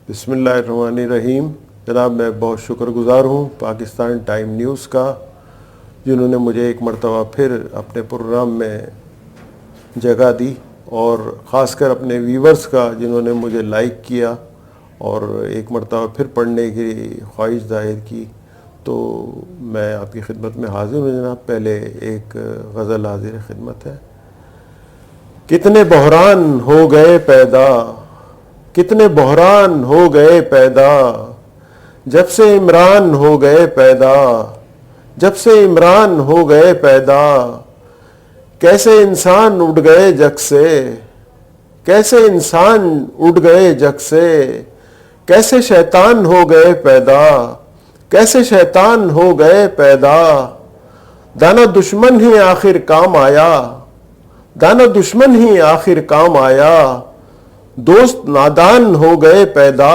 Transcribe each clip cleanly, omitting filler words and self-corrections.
بسم اللہ الرحمن الرحیم. جناب میں بہت شکر گزار ہوں پاکستان ٹائم نیوز کا، جنہوں نے مجھے ایک مرتبہ پھر اپنے پروگرام میں جگہ دی، اور خاص کر اپنے ویورز کا جنہوں نے مجھے لائک کیا اور ایک مرتبہ پھر پڑھنے کی خواہش ظاہر کی. تو میں آپ کی خدمت میں حاضر ہوں جناب. پہلے ایک غزل حاضر خدمت ہے. کتنے بحران ہو گئے پیدا، کتنے بحران ہو گئے پیدا، جب سے عمران ہو گئے پیدا، جب سے عمران ہو گئے پیدا. کیسے انسان اٹھ گئے جگ سے، کیسے انسان اٹھ گئے جگ سے، کیسے شیطان ہو گئے پیدا، کیسے شیطان ہو گئے پیدا. دانا دشمن ہی آخر کام آیا، دانا دشمن ہی آخر کام آیا. دوست نادان ہو گئے پیدا،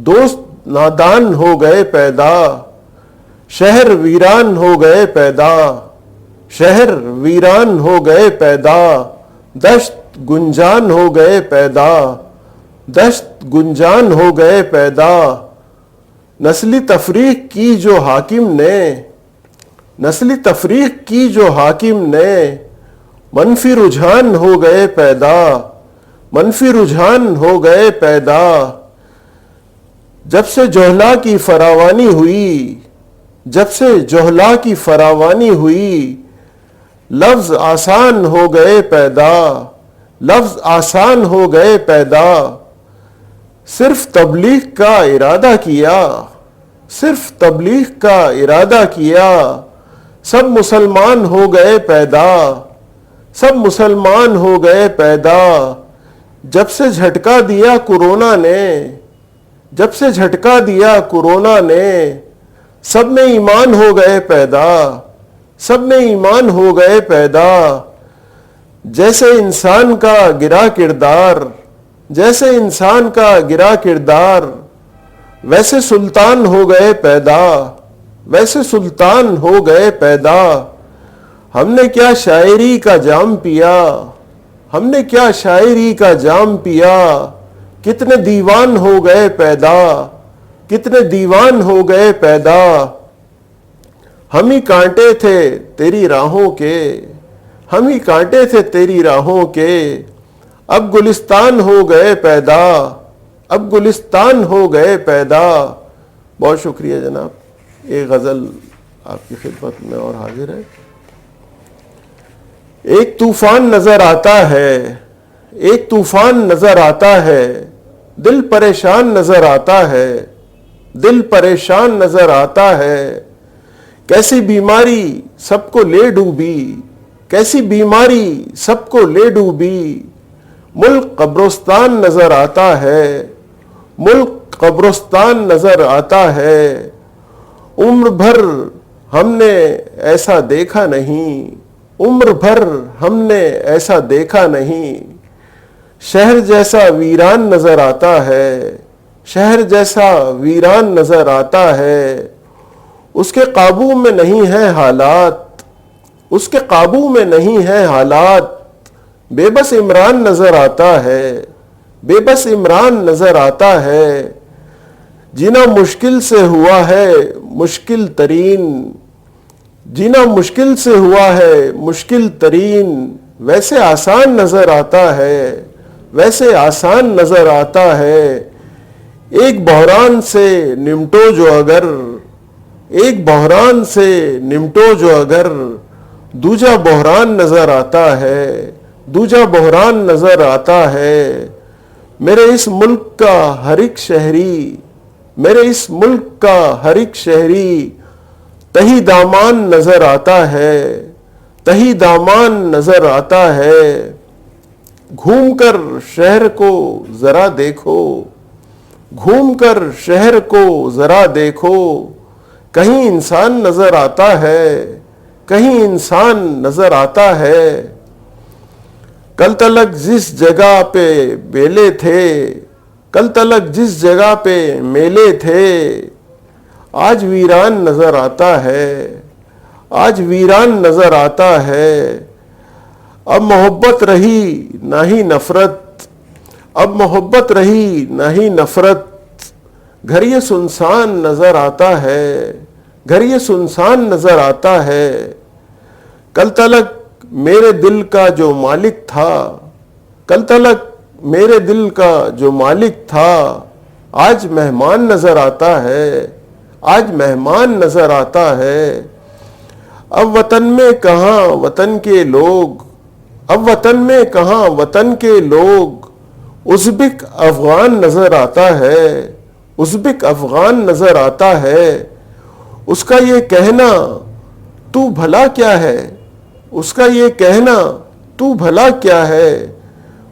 دوست نادان ہو گئے پیدا. شہر ویران ہو گئے پیدا، شہر ویران ہو گئے پیدا. دشت گنجان ہو گئے پیدا، دشت گنجان ہو گئے پیدا. نسلی تفریق کی جو حاکم نے، نسلی تفریق کی جو حاکم نے، منفی رجحان ہو گئے پیدا، منفی رجحان ہو گئے پیدا. جب سے جوہلا کی فراوانی ہوئی، جب سے جوہلا کی فراوانی ہوئی، لفظ آسان ہو گئے پیدا، لفظ آسان ہو گئے پیدا. صرف تبلیغ کا ارادہ کیا، صرف تبلیغ کا ارادہ کیا، سب مسلمان ہو گئے پیدا، سب مسلمان ہو گئے پیدا. جب سے جھٹکا دیا کورونا نے، جب سے جھٹکا دیا کورونا نے، سب میں ایمان ہو گئے پیدا، سب میں ایمان ہو گئے پیدا. جیسے انسان کا گرا کردار، جیسے انسان کا گرا کردار، ویسے سلطان ہو گئے پیدا، ویسے سلطان ہو گئے پیدا. ہم نے کیا شاعری کا جام پیا، ہم نے کیا شاعری کا جام پیا. کتنے دیوان ہو گئے پیدا، کتنے دیوان ہو گئے پیدا. ہم ہی کانٹے تھے تیری راہوں کے، ہم ہی کانٹے تھے تیری راہوں کے. اب گلستان ہو گئے پیدا، اب گلستان ہو گئے پیدا. بہت شکریہ جناب. ایک غزل آپ کی خدمت میں اور حاضر ہے. ایک طوفان نظر آتا ہے، ایک طوفان نظر آتا ہے، دل پریشان نظر آتا ہے، دل پریشان نظر آتا ہے. کیسی بیماری سب کو لے ڈوبی، کیسی بیماری سب کو لے ڈوبی. ملک قبرستان نظر آتا ہے، ملک قبرستان نظر آتا ہے. عمر بھر ہم نے ایسا دیکھا نہیں، عمر بھر ہم نے ایسا دیکھا نہیں. شہر جیسا ویران نظر آتا ہے، شہر جیسا ویران نظر آتا ہے. اس کے قابو میں نہیں ہے حالات، اس کے قابو میں نہیں ہے حالات. بے بس عمران نظر آتا ہے، بے بس عمران نظر آتا ہے. جینا مشکل سے ہوا ہے مشکل ترین، جینا مشکل سے ہوا ہے مشکل ترین. ویسے آسان نظر آتا ہے، ویسے آسان نظر آتا ہے. ایک بحران سے نمٹو جو اگر، ایک بحران سے نمٹو جو اگر، دوجا بحران نظر آتا ہے، دوجا بحران نظر آتا ہے. میرے اس ملک کا ہر ایک شہری، میرے اس ملک کا ہر ایک شہری، تہی دامان نظر آتا ہے، تہی دامان نظر آتا ہے. گھوم کر شہر کو ذرا دیکھو، گھوم کر شہر کو ذرا دیکھو. کہیں انسان نظر آتا ہے، کہیں انسان نظر آتا ہے. کل تلک جس جگہ پہ میلے تھے، کل تلک جس جگہ پہ میلے تھے، آج ویران نظر آتا ہے، آج ویران نظر آتا ہے. اب محبت رہی نہ ہی نفرت، اب محبت رہی نہ ہی نفرت، گھر یہ سنسان نظر آتا ہے، گھر یہ سنسان نظر آتا ہے۔ کل تلک میرے دل کا جو مالک تھا، کل تلک میرے دل کا جو مالک تھا، آج مہمان نظر آتا ہے، آج مہمان نظر آتا ہے۔ اب وطن میں کہاں وطن کے لوگ، اب وطن میں کہاں وطن کے لوگ، ازبک افغان نظر آتا ہے، ازبک افغان نظر آتا ہے۔ اس کا یہ کہنا تو بھلا کیا ہے، اس کا یہ کہنا تو بھلا کیا ہے،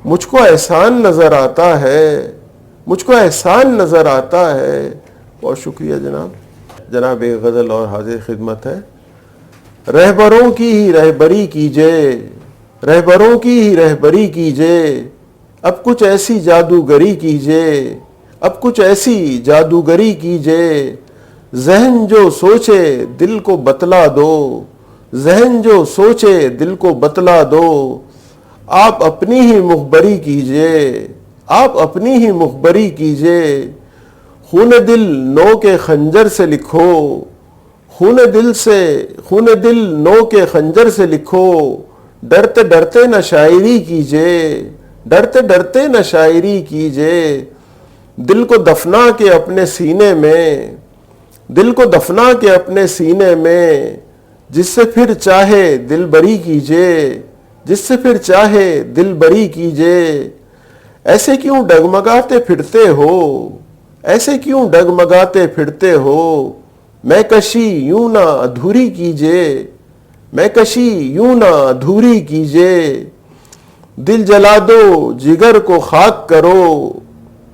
مجھ کو احسان نظر آتا ہے، مجھ کو احسان نظر آتا ہے۔ بہت شکریہ جناب ایک غزل اور حاضر خدمت ہے۔ رہبروں کی ہی رہبری کیجے، رہبروں کی ہی رہبری کیجے، اب کچھ ایسی جادوگری کیجے، اب کچھ ایسی جادوگری کیجے۔ ذہن جو سوچے دل کو بتلا دو، ذہن جو سوچے دل کو بتلا دو، آپ اپنی ہی مخبری کیجے، آپ اپنی ہی مخبری کیجے۔ خون دل نو کے خنجر سے لکھو، خون دل نو کے خنجر سے لکھو، ڈرتے ڈرتے نہ شاعری کیجے، ڈرتے ڈرتے نہ شاعری کیجے۔ دل کو دفنا کے اپنے سینے میں، دل کو دفنا کے اپنے سینے میں، جس سے پھر چاہے دل بری کیجے، جس سے پھر چاہے دل بری کیجے۔ ایسے کیوں ڈگمگاتے پھرتے ہو، ایسے کیوں ڈگمگاتے پھرتے ہو، میں کشی یوں نہ ادھوری کیجے، میں کشی یوں نہ ادھوری کیجے۔ دل جلا دو جگر کو خاک کرو،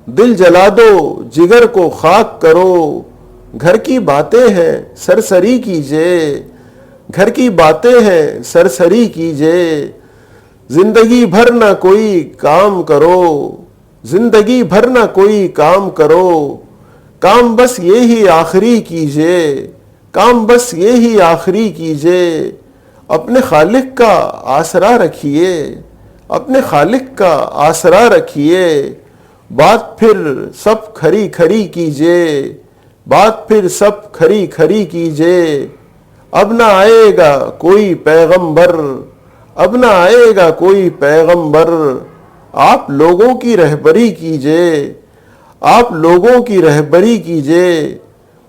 دل جلا دو جگر کو خاک کرو، گھر کی باتیں ہیں سرسری کیجے، گھر کی باتیں ہیں سرسری کیجے۔ زندگی بھر نہ کوئی کام کرو، زندگی بھر نہ کوئی کام کرو، کام بس یہی آخری کیجے، کام بس یہی آخری کیجے۔ اپنے خالق کا آسرا رکھیے، اپنے خالق کا آسرا رکھیے، بات پھر سب کھری کھری کیجے، بات پھر سب کھری کھری کیجے۔ اب نہ آئے گا کوئی پیغمبر، اب نہ آئے گا کوئی پیغمبر، آپ لوگوں کی رہبری کیجے، آپ لوگوں کی رہبری کیجے۔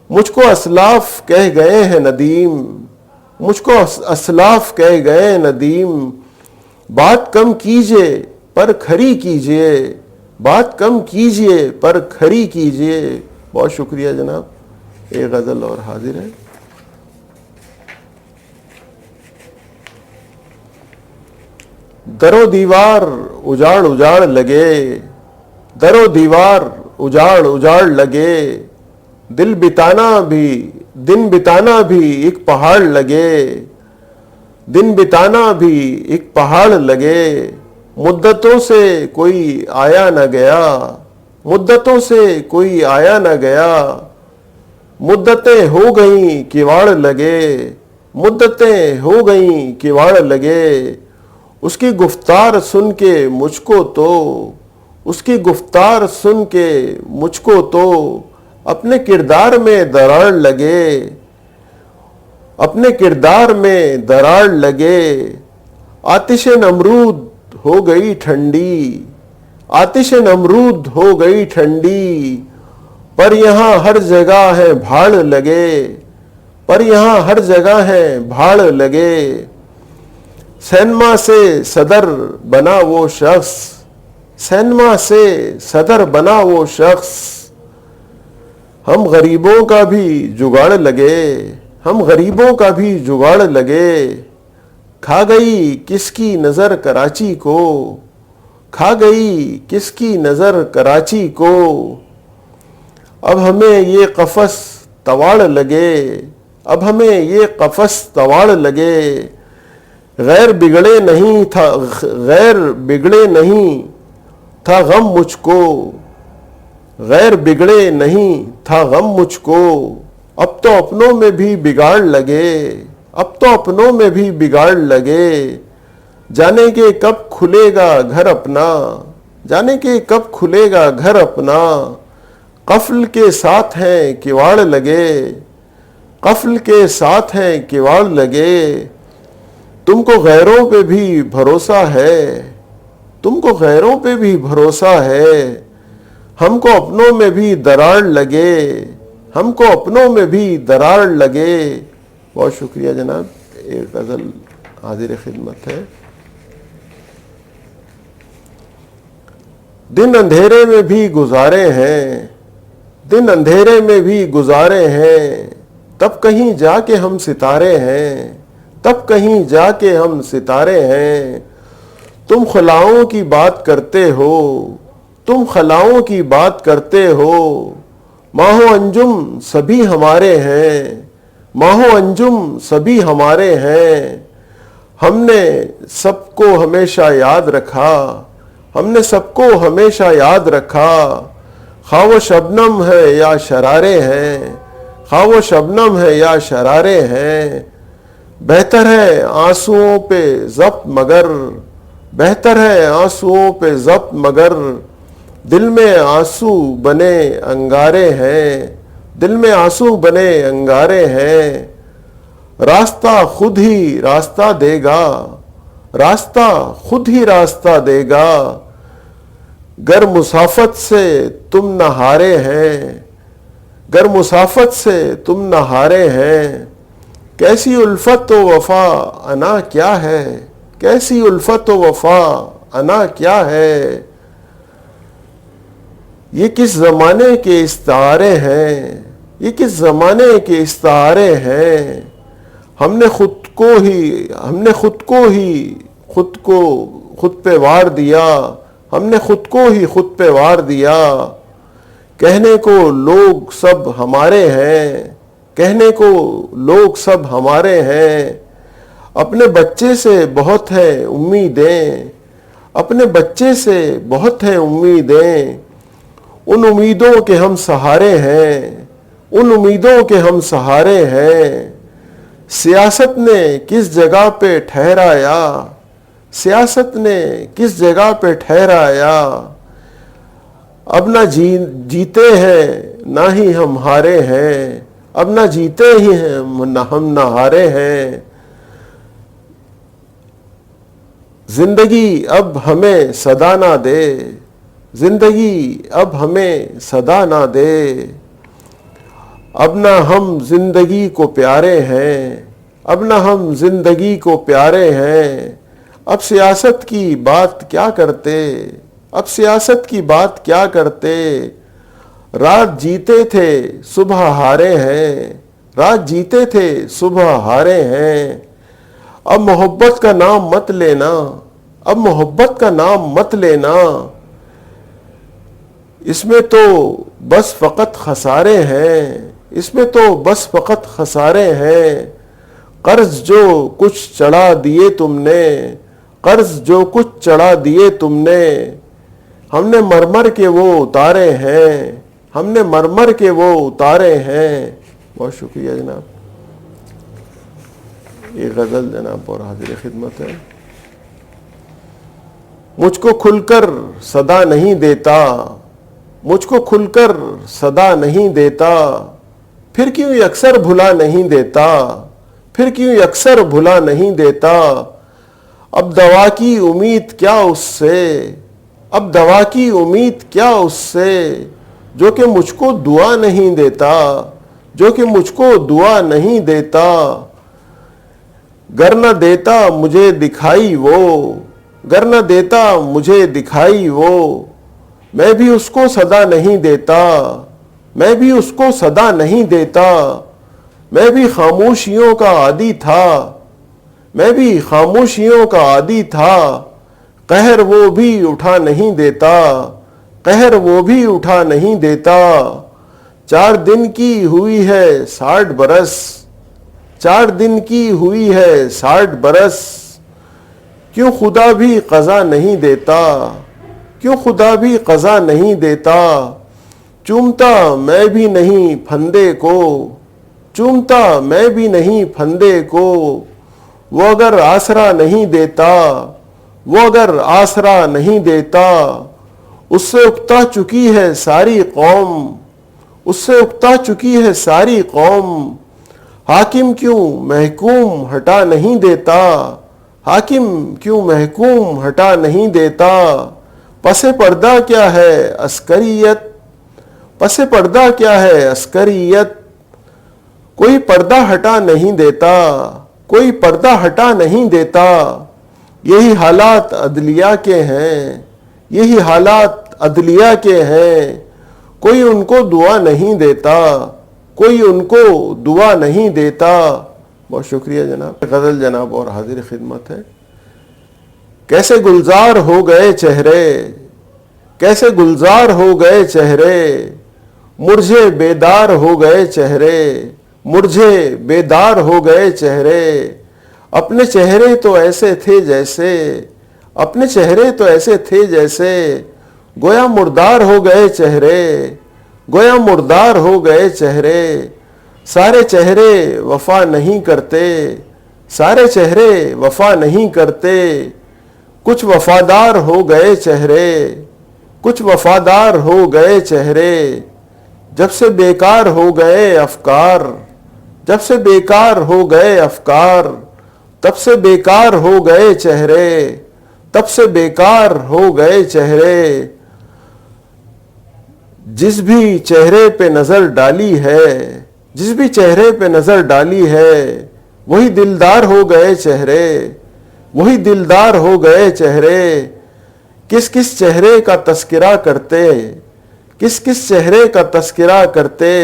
مجھ کو اسلاف کہہ گئے ہیں ندیم، مجھ کو اسلاف کہہ گئے ندیم، بات کم کیجئے پر کھری کیجئے، بات کم کیجئے پر کھری کیجئے۔ بہت شکریہ جناب، ایک غزل اور حاضر ہے۔ در و دیوار اجاڑ اجاڑ لگے، در و دیوار اجاڑ اجاڑ لگے، دن بتانا بھی ایک پہاڑ لگے، دن بتانا بھی ایک پہاڑ لگے۔ مدتوں سے کوئی آیا نہ گیا، مدتوں سے کوئی آیا نہ گیا، مدتیں ہو گئیں کواڑ لگے، مدتیں ہو گئیں کواڑ لگے۔ اس کی گفتار سن کے مجھ کو تو، اس کی گفتار سن کے مجھ کو تو، اپنے کردار میں دراڑ لگے، اپنے کردار میں دراڑ لگے۔ آتش نمرود ہو گئی ٹھنڈی، آتش نمرود ہو گئی ٹھنڈی، پر یہاں ہر جگہ ہے بھاڑ لگے، پر یہاں ہر جگہ ہے بھاڑ لگے۔ سینما سے صدر بنا وہ شخص، سینما سے صدر بنا وہ شخص، ہم غریبوں کا بھی جگاڑ لگے، ہم غریبوں کا بھی جگاڑ لگے۔ کھا گئی کس کی نظر کراچی کو، کھا گئی کس کی نظر کراچی کو، اب ہمیں یہ قفس تواڑ لگے، اب ہمیں یہ قفس تواڑ لگے۔ غیر بگڑے نہیں تھا، غیر بگڑے نہیں تھا غم مجھ کو، غیر بگڑے نہیں تھا غم مجھ کو، اب تو اپنوں میں بھی بگاڑ لگے، اب تو اپنوں میں بھی بگاڑ لگے۔ جانے کہ کب کھلے گا گھر اپنا، جانے کہ کب کھلے گا گھر اپنا، قفل کے ساتھ ہیں کواڑ لگے، قفل کے ساتھ ہیں کواڑ لگے، تم کو غیروں پہ بھی بھروسہ ہے، تم کو غیروں پہ بھی بھروسہ ہے، ہم کو اپنوں میں بھی دراڑ لگے، ہم کو اپنوں میں بھی دراڑ لگے۔ بہت شکریہ جناب، ایک غزل حاضر خدمت ہے۔ دن اندھیرے میں بھی گزارے ہیں، دن اندھیرے میں بھی گزارے ہیں، تب کہیں جا کے ہم ستارے ہیں، تب کہیں جا کے ہم ستارے ہیں۔ تم خلاؤں کی بات کرتے ہو، تم خلاؤں کی بات کرتے ہو، ماہ و انجم سبھی ہمارے ہیں، ماہ و انجم سبھی ہمارے ہیں۔ ہم نے سب کو ہمیشہ یاد رکھا، ہم نے سب کو ہمیشہ یاد رکھا، خواہ وہ شبنم ہے یا شرارے ہیں، خواہ وہ شبنم ہے یا شرارے ہیں۔ بہتر ہے آنسوؤں پہ ضبط مگر، بہتر ہے آنسوؤں پہ ضبط مگر، دل میں آنسو بنے انگارے ہیں، دل میں آنسو بنے انگارے ہیں۔ راستہ خود ہی راستہ دے گا، راستہ خود ہی راستہ دے گا، گر مسافت سے تم نہ ہارے ہیں، گر مسافت سے تم نہ ہارے ہیں۔ کیسی الفت و وفا انا کیا ہے، کیسی الفت و وفا انا کیا ہے، یہ کس زمانے کے استعارے ہیں، یہ کس زمانے کے استعارے ہیں۔ ہم نے خود کو ہی خود پہ وار دیا، ہم نے خود کو ہی خود پہ وار دیا۔ کہنے کو لوگ سب ہمارے ہیں، کہنے کو لوگ سب ہمارے ہیں۔ اپنے بچے سے بہت ہیں امیدیں، اپنے بچے سے بہت ہیں امیدیں، ان امیدوں کے ہم سہارے ہیں، ان امیدوں کے ہم سہارے ہیں۔ سیاست نے کس جگہ پہ ٹھہرایا، سیاست نے کس جگہ پہ ٹھہرایا، اب نہ جیتے ہیں نہ ہی ہم ہارے ہیں، اب نہ جیتے ہی ہیں ہم نہ ہارے ہیں۔ زندگی اب ہمیں صدا نہ دے، زندگی اب ہمیں صدا نہ دے، اب نہ ہم زندگی کو پیارے ہیں، اب نہ ہم زندگی کو پیارے ہیں۔ اب سیاست کی بات کیا کرتے، اب سیاست کی بات کیا کرتے، رات جیتے تھے صبح ہارے ہیں، رات جیتے تھے صبح ہارے ہیں۔ اب محبت کا نام مت لینا، اب محبت کا نام مت لینا، اس میں تو بس فقط خسارے ہیں، اس میں تو بس فقط خسارے ہیں۔ قرض جو کچھ چڑھا دیے تم نے، قرض جو کچھ چڑھا دیے تم نے، ہم نے مرمر کے وہ اتارے ہیں، ہم نے مرمر کے وہ اتارے ہیں۔ بہت شکریہ جناب، یہ غزل جناب اور حاضر خدمت ہے۔ مجھ کو کھل کر صدا نہیں دیتا، مجھ کو کھل کر صدا نہیں دیتا، پھر کیوں اکثر بھلا نہیں دیتا، پھر کیوں اکثر بھلا نہیں دیتا۔ اب دوا کی امید کیا اس سے، اب دوا کی امید کیا اس سے، جو کہ مجھ کو دعا نہیں دیتا، جو کہ مجھ کو دعا نہیں دیتا۔ گر نہ دیتا مجھے دکھائی وہ، گر نہ دیتا مجھے دکھائی وہ، میں بھی اس کو صدا نہیں دیتا، میں بھی اس کو صدا نہیں دیتا۔ میں بھی خاموشیوں کا عادی تھا، میں بھی خاموشیوں کا عادی تھا، قہر وہ بھی اٹھا نہیں دیتا، قہر وہ بھی اٹھا نہیں دیتا۔ 4 دن کی ہوئی ہے 60 برس، 4 دن کی ہوئی ہے 60 برس، کیوں خدا بھی قضا نہیں دیتا، کیوں خدا بھی قضا نہیں دیتا۔ چومتا میں بھی نہیں پھندے کو، چومتا میں بھی نہیں پھندے کو، وہ اگر آسرا نہیں دیتا، وہ اگر آسرا نہیں دیتا۔ اس سے اکتا چکی ہے ساری قوم، اس سے اکتا چکی ہے ساری قوم، حاکم کیوں محکوم ہٹا نہیں دیتا، حاکم کیوں محکوم ہٹا نہیں دیتا، پس پردہ کیا ہے عسکریت، پس پردہ کیا ہے عسکریت، کوئی پردہ ہٹا نہیں دیتا، کوئی پردہ ہٹا نہیں دیتا، یہی حالات عدلیہ کے ہیں، یہی حالات عدلیہ کے ہیں، کوئی ان کو دعا نہیں دیتا، کوئی ان کو دعا نہیں دیتا۔ بہت شکریہ جناب۔ غزل جناب اور حاضر خدمت ہے۔ کیسے گلزار ہو گئے چہرے، کیسے گلزار ہو گئے چہرے، مرجھے بیدار ہو گئے چہرے، مرجھے بیدار ہو گئے چہرے، اپنے چہرے تو ایسے تھے جیسے، اپنے چہرے تو ایسے تھے جیسے، گویا مردار ہو گئے چہرے، گویا مردار ہو گئے چہرے، سارے چہرے وفا نہیں کرتے، سارے چہرے وفا نہیں کرتے، کچھ وفادار ہو گئے چہرے، کچھ وفادار ہو گئے چہرے، جب سے بیکار ہو گئے افکار، جب سے بیکار ہو گئے افکار، تب سے بیکار ہو گئے چہرے، تب سے بیکار ہو گئے چہرے، جس بھی چہرے پہ نظر ڈالی ہے، جس بھی چہرے پہ نظر ڈالی ہے، وہی دلدار ہو گئے چہرے، وہی دلدار ہو گئے چہرے، کس کس چہرے کا تذکرہ کرتے، کس کس چہرے کا تذکرہ کرتے،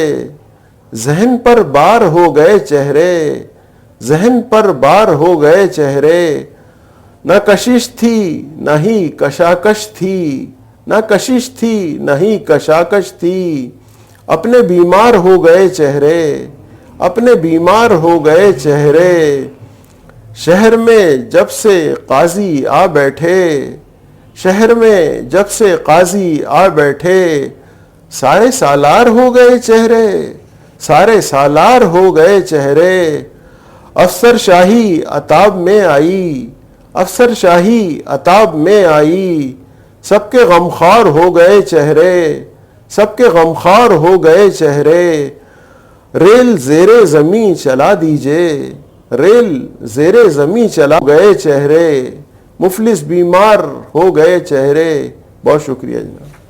ذہن پر بار ہو گئے چہرے، ذہن پر بار ہو گئے چہرے، نہ کشش تھی نہ ہی کشاکش تھی، نہ کشش تھی نہ ہی کشاکش تھی، اپنے بیمار ہو گئے چہرے، اپنے بیمار ہو گئے چہرے، شہر میں جب سے قاضی آ بیٹھے، شہر میں جب سے قاضی آ بیٹھے، سارے سالار ہو گئے چہرے، سارے سالار ہو گئے چہرے، افسر شاہی عتاب میں آئی، افسر شاہی عتاب میں آئی، سب کے غمخوار ہو گئے چہرے، سب کے غمخوار ہو گئے چہرے، ریل زیر زمیں چلا دیجئے، ریل زیر زمیں چلا گئے چہرے، مفلس بیمار ہو گئے چہرے۔ بہت شکریہ جناب۔